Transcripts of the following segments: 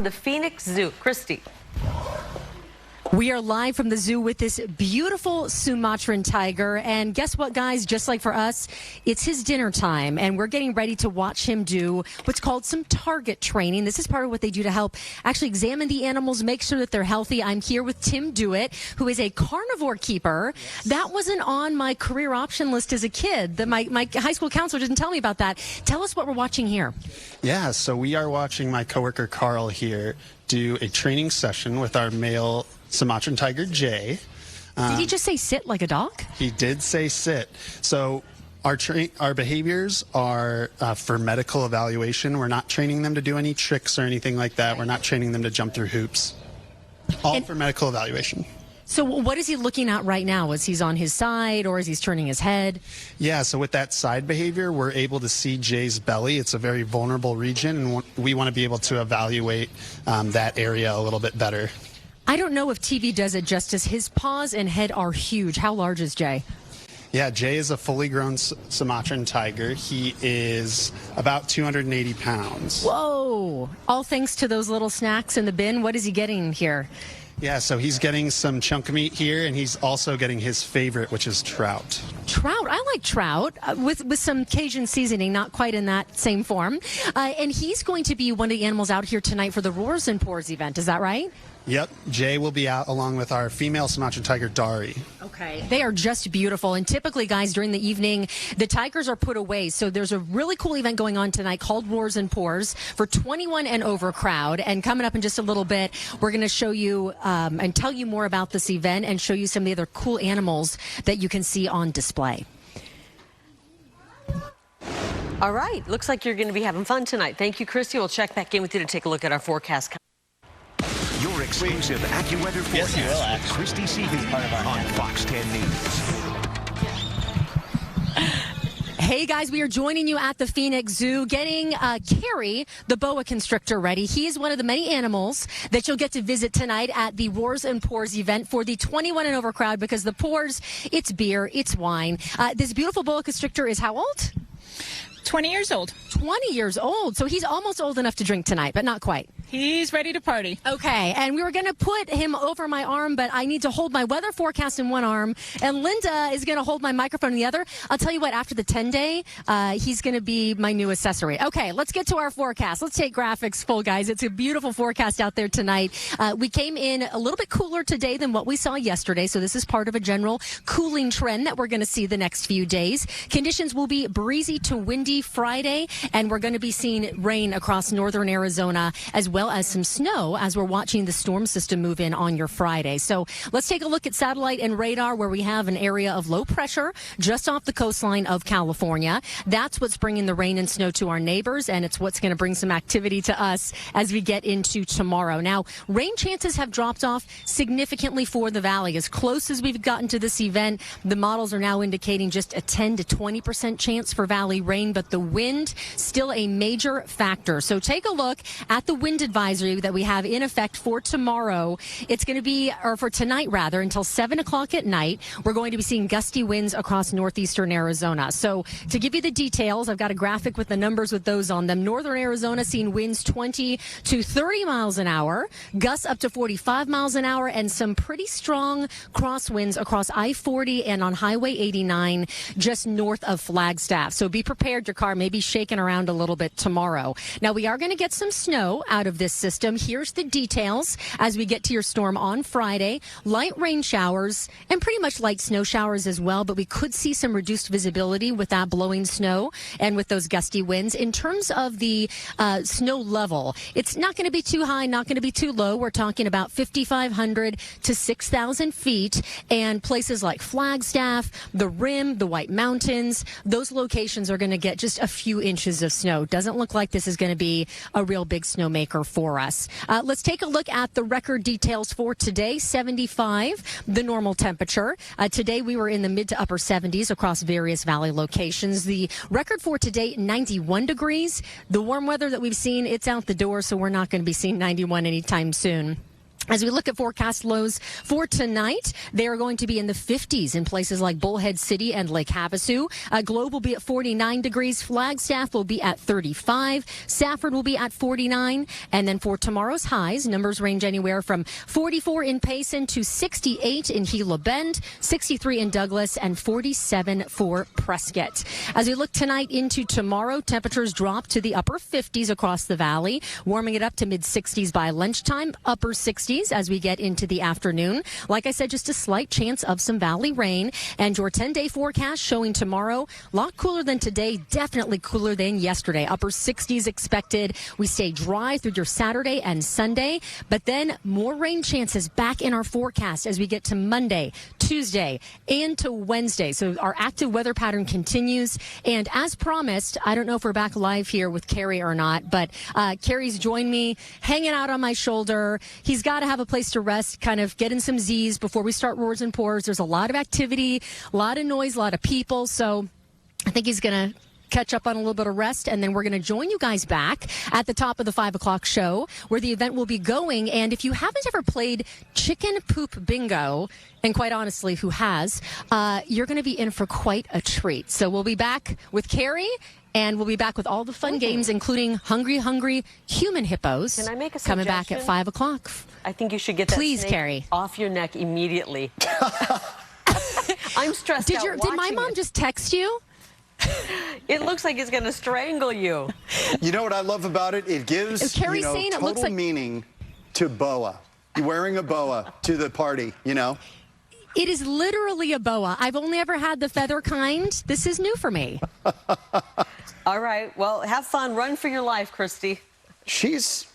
The Phoenix Zoo. Christy. We are live from the zoo with this beautiful Sumatran tiger. And guess what, guys? Just like for us, it's his dinner time. And we're getting ready to watch him do what's called some target training. This is part of what they do to help actually examine the animals, make sure that they're healthy. I'm here with Tim Dewitt, who is a carnivore keeper. Yes. That wasn't on my career option list as a kid. My high school counselor didn't tell me about that. Tell us what we're watching here. Yeah, so we are watching my coworker Carl here do a training session with our male Sumatran tiger, Jay. Did he just say sit like a dog? He did say sit. So our behaviors are for medical evaluation. We're not training them to do any tricks or anything like that. We're not training them to jump through hoops. All for medical evaluation. So what is he looking at right now? Is he on his side or is he turning his head? Yeah, so with that side behavior, we're able to see Jay's belly. It's a very vulnerable region, and we want to be able to evaluate that area a little bit better. I don't know if TV does it justice. His paws and head are huge. How large is Jay? Yeah, Jay is a fully grown Sumatran tiger. He is about 280 pounds. Whoa! All thanks to those little snacks in the bin. What is he getting here? Yeah, so he's getting some chunk meat here, and he's also getting his favorite, which is trout. Trout? I like trout with some Cajun seasoning, not quite in that same form. And he's going to be one of the animals out here tonight for the Roars and Pours event. Is that right? Yep, Jay will be out along with our female Sumatran tiger, Dari. Okay. They are just beautiful. And typically, guys, during the evening, the tigers are put away. So there's a really cool event going on tonight called Roars and Pours for 21 and over crowd. And coming up in just a little bit, we're going to show you and tell you more about this event and show you some of the other cool animals that you can see on display. All right. Looks like you're going to be having fun tonight. Thank you, Christy. We'll check back in with you to take a look at our forecast. Your exclusive AccuWeather forecast. Yes, with Christy Seavey on Fox 10 News. Hey guys, we are joining you at the Phoenix Zoo, getting Carrie, the boa constrictor, ready. He is one of the many animals that you'll get to visit tonight at the Roars and Pours event for the 21 and over crowd, because the pours, it's beer, it's wine. This beautiful boa constrictor is how old? 20 years old. 20 years old. So he's almost old enough to drink tonight, but not quite. He's ready to party. Okay. And we were going to put him over my arm, but I need to hold my weather forecast in one arm, and Linda is going to hold my microphone in the other. I'll tell you what, after the 10-day, he's going to be my new accessory. Okay, let's get to our forecast. Let's take graphics full, guys. It's a beautiful forecast out there tonight. We came in a little bit cooler today than what we saw yesterday, so this is part of a general cooling trend that we're going to see the next few days. Conditions will be breezy to windy Friday, and we're going to be seeing rain across northern Arizona, as well as some snow as we're watching the storm system move in on your Friday. So let's take a look at satellite and radar, where we have an area of low pressure just off the coastline of California. That's what's bringing the rain and snow to our neighbors, and it's what's going to bring some activity to us as we get into tomorrow. Now, rain chances have dropped off significantly for the valley. As close as we've gotten to this event, the models are now indicating just a 10 to 20% chance for valley rain, but the wind still a major factor. So take a look at the wind advisory that we have in effect for tomorrow. It's going to be, or for tonight rather, until 7 o'clock at night. We're going to be seeing gusty winds across northeastern Arizona. So to give you the details, I've got a graphic with the numbers with those on them. Northern Arizona seeing winds 20 to 30 miles an hour, gusts up to 45 miles an hour, and some pretty strong crosswinds across I-40 and on Highway 89 just north of Flagstaff. So be prepared. Your car may be shaking around a little bit tomorrow. Now, we are going to get some snow out of this system. Here's the details as we get to your storm on Friday. Light rain showers and pretty much light snow showers as well, but we could see some reduced visibility with that blowing snow and with those gusty winds. In terms of the snow level, it's not going to be too high, not going to be too low. We're talking about 5,500 to 6,000 feet, and places like Flagstaff, the Rim, the White Mountains, those locations are going to get just a few inches of snow. Doesn't look like this is going to be a real big snowmaker for us. Let's take a look at the record details for today. 75, the normal temperature. Today we were in the mid to upper 70s across various valley locations. The record for today, 91 degrees. The warm weather that we've seen, it's out the door, so we're not going to be seeing 91 anytime soon. As we look at forecast lows for tonight, they are going to be in the 50s in places like Bullhead City and Lake Havasu. Globe will be at 49 degrees. Flagstaff will be at 35. Safford will be at 49. And then for tomorrow's highs, numbers range anywhere from 44 in Payson to 68 in Gila Bend, 63 in Douglas, and 47 for Prescott. As we look tonight into tomorrow, temperatures drop to the upper 50s across the valley, warming it up to mid-60s by lunchtime, upper 60s as we get into the afternoon. Like I said, just a slight chance of some valley rain. And your 10-day forecast showing tomorrow, a lot cooler than today, definitely cooler than yesterday. Upper 60s expected. We stay dry through your Saturday and Sunday, but then more rain chances back in our forecast as we get to Monday, Tuesday, and to Wednesday. So our active weather pattern continues. And as promised, I don't know if we're back live here with Carrie or not, but Carrie's joined me, hanging out on my shoulder. He's got to have a place to rest, kind of get in some Z's before we start roars and pours. There's a lot of activity, a lot of noise, a lot of people. So I think he's going to catch up on a little bit of rest, and then we're going to join you guys back at the top of the 5 o'clock show where the event will be going. And if you haven't ever played chicken poop bingo, and quite honestly, who has, you're going to be in for quite a treat. So we'll be back with Carrie, and we'll be back with all the fun games, including Hungry Human Hippos. Can I make a coming back at 5 o'clock. I think you should get that Please, snake Carrie, off your neck immediately. I'm stressed out Did my mom just text you? It looks like it's going to strangle you. You know what I love about it? It gives Carrie's saying it looks like meaning to boa. You're wearing a boa to the party, you know? It is literally a boa. I've only ever had the feather kind. This is new for me. All right. Well, have fun. Run for your life, Christy. She's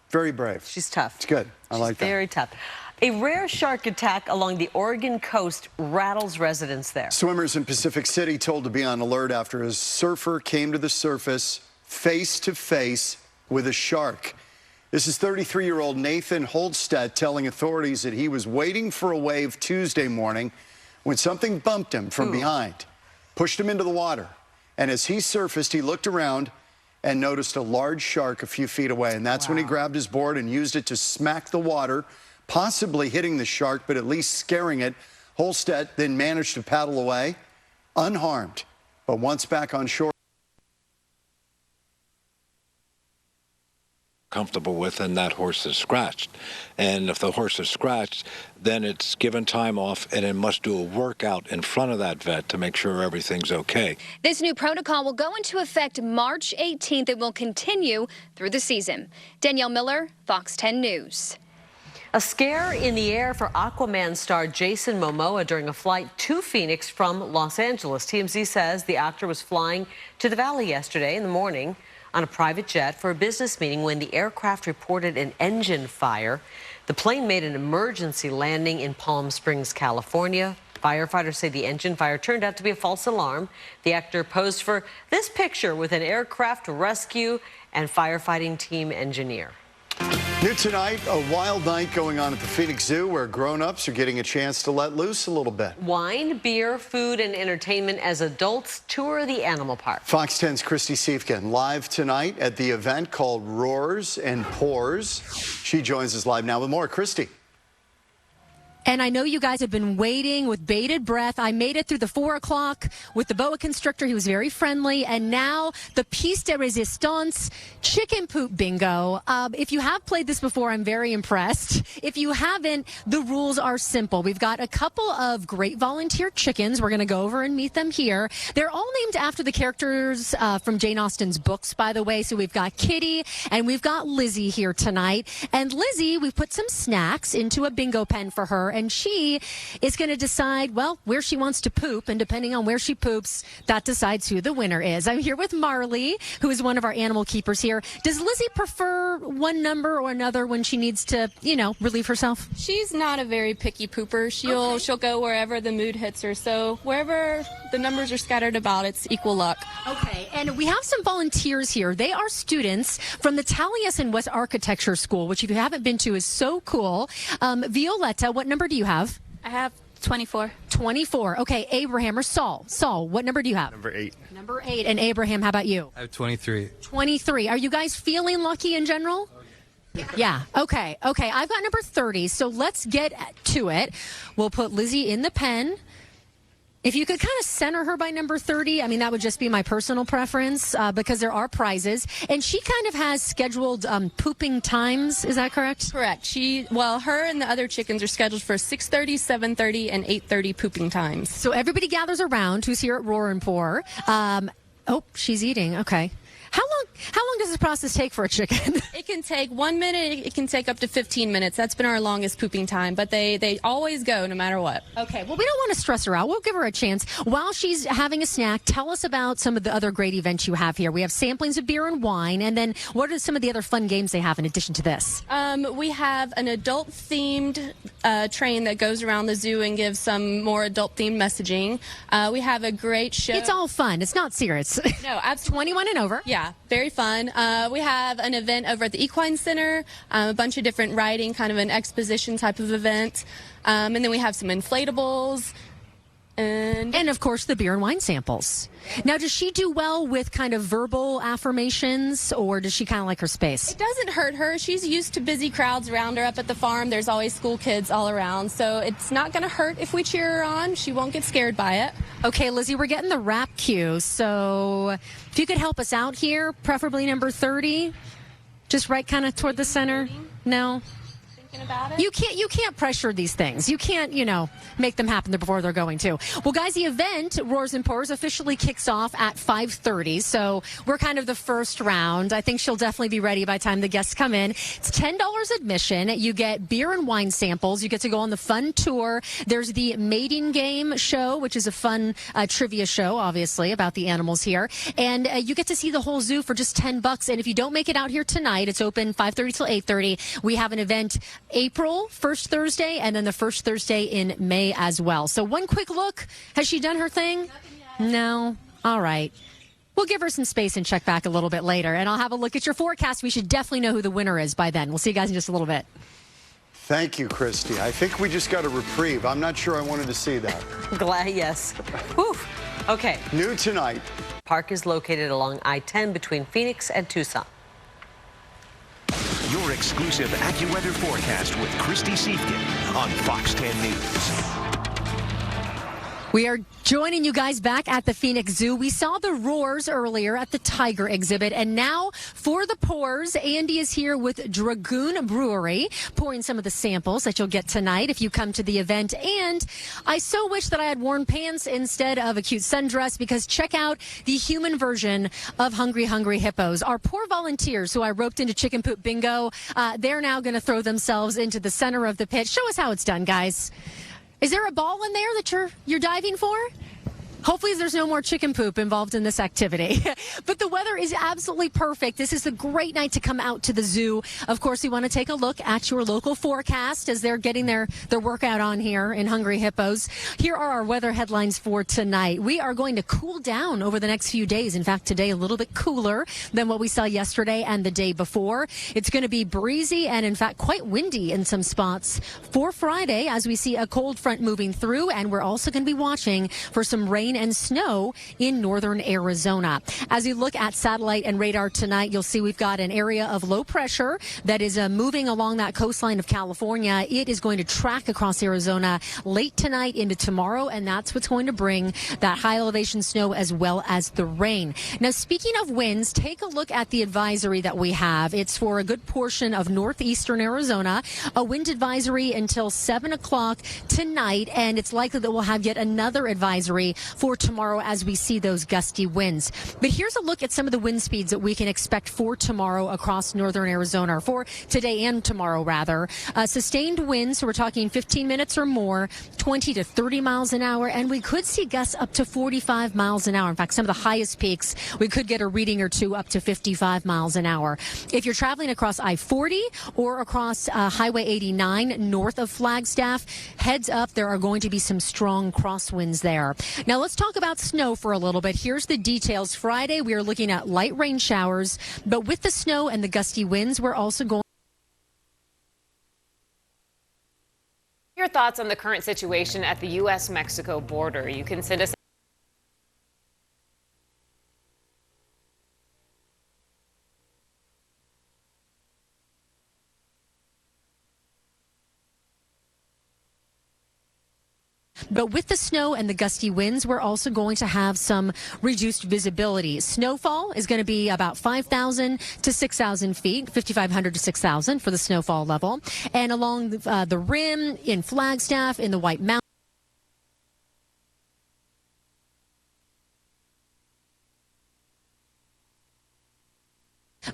very brave. She's tough. It's good. I like that. Very tough. A rare shark attack along the Oregon coast rattles residents there. Swimmers in Pacific City told to be on alert after a surfer came to the surface face to face with a shark. This is 33-year-old Nathan Holstead telling authorities that he was waiting for a wave Tuesday morning when something bumped him from behind, pushed him into the water. And as he surfaced, he looked around and noticed a large shark a few feet away. And that's when he grabbed his board and used it to smack the water, possibly hitting the shark, but at least scaring it. Holstead then managed to paddle away unharmed. But once back on shore, comfortable with, and that horse is scratched. And if the horse is scratched, then it's given time off, and it must do a workout in front of that vet to make sure everything's okay. This new protocol will go into effect March 18th and will continue through the season. Danielle Miller, Fox 10 News. A scare in the air for Aquaman star Jason Momoa during a flight to Phoenix from Los Angeles. TMZ says the actor was flying to the valley yesterday in the morning on a private jet for a business meeting when the aircraft reported an engine fire. The plane made an emergency landing in Palm Springs, California. Firefighters say the engine fire turned out to be a false alarm. The actor posed for this picture with an aircraft rescue and firefighting team engineer. new tonight, a wild night going on at the Phoenix Zoo where grown-ups are getting a chance to let loose a little bit. Wine, beer, food, and entertainment as adults tour the animal park. Fox 10's Christy Siefkin live tonight at the event called Roars and Pours. She joins us live now with more. Christy. And I know you guys have been waiting with bated breath. I made it through the 4 o'clock with the boa constrictor. He was very friendly. And now the piece de resistance, chicken poop bingo. If you have played this before, I'm very impressed. If you haven't, the rules are simple. We've got a couple of great volunteer chickens. We're going to go over and meet them here. They're all named after the characters from Jane Austen's books, by the way. So we've got Kitty and we've got Lizzie here tonight. And Lizzie, we've put some snacks into a bingo pen for her. And she is going to decide, well, where she wants to poop. And depending on where she poops, that decides who the winner is. I'm here with Marley, who is one of our animal keepers here. Does Lizzie prefer one number or another when she needs to, relieve herself? She's not a very picky pooper. She'll go wherever the mood hits her. So wherever the numbers are scattered about, it's equal luck. Okay, and we have some volunteers here. They are students from the Taliesin West Architecture School, which if you haven't been to is so cool. Violetta, what number do you have? I have 24. 24. Okay, Abraham or Saul. Saul, what number do you have? Number 8. Number 8. And Abraham, how about you? I have 23. 23. Are you guys feeling lucky in general? Yeah. Okay. I've got number 30, so let's get to it. We'll put Lizzie in the pen. If you could kind of center her by number 30, I mean, that would just be my personal preference because there are prizes. And she kind of has scheduled pooping times. Is that correct? Correct. Her and the other chickens are scheduled for 6:30, 7:30, and 8:30 pooping times. So everybody gathers around who's here at Roar and Pour. She's eating. Okay. How long does this process take for a chicken? It can take 1 minute. It can take up to 15 minutes. That's been our longest pooping time, but they always go no matter what. Okay. Well, we don't want to stress her out. We'll give her a chance. While she's having a snack, tell us about some of the other great events you have here. We have samplings of beer and wine, and then what are some of the other fun games they have in addition to this? We have an adult-themed train that goes around the zoo and gives some more adult-themed messaging. We have a great show. It's all fun. It's not serious. No, absolutely. 21 and over. Yeah, very fun. We have an event over at the Equine Center, a bunch of different riding, kind of an exposition type of event. And then we have some inflatables. And of course, the beer and wine samples. Now, does she do well with kind of verbal affirmations, or does she kind of like her space? It doesn't hurt her. She's used to busy crowds around her up at the farm. There's always school kids all around. So it's not going to hurt if we cheer her on. She won't get scared by it. Okay, Lizzie, we're getting the rap cue. So if you could help us out here, preferably number 30, just right kind of toward the center. No? About it. You can't pressure these things. You can't, make them happen before they're going to. Well, guys, the event, Roars and Pours, officially kicks off at 5:30. So we're kind of the first round. I think she'll definitely be ready by the time the guests come in. It's $10 admission. You get beer and wine samples. You get to go on the fun tour. There's the mating game show, which is a fun trivia show, obviously, about the animals here. And you get to see the whole zoo for just $10. And if you don't make it out here tonight, it's open 5:30 till 8:30. We have an event April, first Thursday, and then the first Thursday in May as well. So one quick look. Has she done her thing? No? All right. We'll give her some space and check back a little bit later. And I'll have a look at your forecast. We should definitely know who the winner is by then. We'll see you guys in just a little bit. Thank you, Christy. I think we just got a reprieve. I'm not sure I wanted to see that. Glad, yes. Whew. Okay. New tonight. Park is located along I-10 between Phoenix and Tucson. Your exclusive AccuWeather forecast with Christy Siefkin on Fox 10 News. We are joining you guys back at the Phoenix Zoo. We saw the roars earlier at the tiger exhibit, and now for the pours, Andy is here with Dragoon Brewery, pouring some of the samples that you'll get tonight if you come to the event. And I so wish that I had worn pants instead of a cute sundress, because check out the human version of Hungry Hungry Hippos. Our poor volunteers who I roped into chicken poop bingo, they're now going to throw themselves into the center of the pit. Show us how it's done, guys. Is there a ball in there that you're diving for? Hopefully there's no more chicken poop involved in this activity. But the weather is absolutely perfect. This is a great night to come out to the zoo. Of course, we want to take a look at your local forecast as they're getting their workout on here in Hungry Hippos. Here are our weather headlines for tonight. We are going to cool down over the next few days. In fact, today a little bit cooler than what we saw yesterday and the day before. It's going to be breezy and, in fact, quite windy in some spots for Friday as we see a cold front moving through. And we're also going to be watching for some rain and snow in northern Arizona. As you look at satellite and radar tonight, you'll see we've got an area of low pressure that is moving along that coastline of California. It is going to track across Arizona late tonight into tomorrow, and that's what's going to bring that high elevation snow as well as the rain. Now, speaking of winds, take a look at the advisory that we have. It's for a good portion of northeastern Arizona, a wind advisory until 7 o'clock tonight, and it's likely that we'll have yet another advisory for tomorrow as we see those gusty winds. But here's a look at some of the wind speeds that we can expect for tomorrow across northern Arizona, or for today and tomorrow, rather. Sustained winds, so we're talking 15 minutes or more, 20 to 30 miles an hour, and we could see gusts up to 45 miles an hour. In fact, some of the highest peaks, we could get a reading or two up to 55 miles an hour. If you're traveling across I-40 or across Highway 89 north of Flagstaff, heads up, there are going to be some strong crosswinds there. Now, let's talk about snow for a little bit. Here's the details. Friday, we are looking at light rain showers, but with the snow and the gusty winds, we're also going. Your thoughts on the current situation at the U.S.-Mexico border. You can send us But with the snow and the gusty winds, we're also going to have some reduced visibility. Snowfall is going to be about 5,000 to 6,000 feet, 5,500 to 6,000 for the snowfall level. And along the rim, in Flagstaff, in the White Mountains.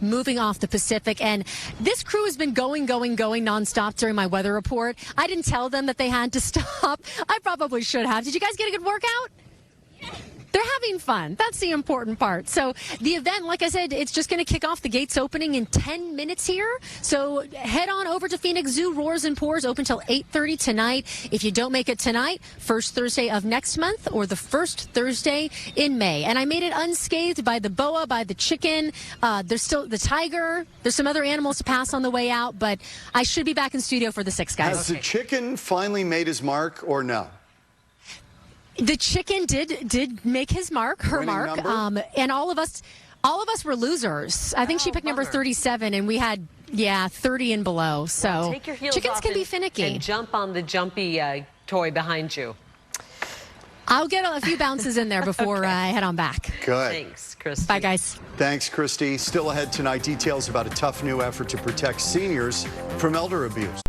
Moving off the Pacific, and this crew has been going nonstop during my weather report. I didn't tell them that they had to stop. I probably should have. Did you guys get a good workout? They're having fun. That's the important part. So the event, like I said, it's just going to kick off. The gates opening in 10 minutes here. So head on over to Phoenix Zoo. Roars and Pours open till 8:30 tonight. If you don't make it tonight, first Thursday of next month or the first Thursday in May. And I made it unscathed by the boa, by the chicken. There's still the tiger. There's some other animals to pass on the way out, but I should be back in studio for the 6, guys. Has the chicken finally made his mark or no? The chicken did make his mark, her mark, and all of us were losers. I think she picked number 37, and we had 30 and below. So well, take your heels chickens off can be finicky. And jump on the jumpy toy behind you. I'll get a few bounces in there before I head on back. Good. Thanks, Christy. Bye, guys. Thanks, Christy. Still ahead tonight, details about a tough new effort to protect seniors from elder abuse.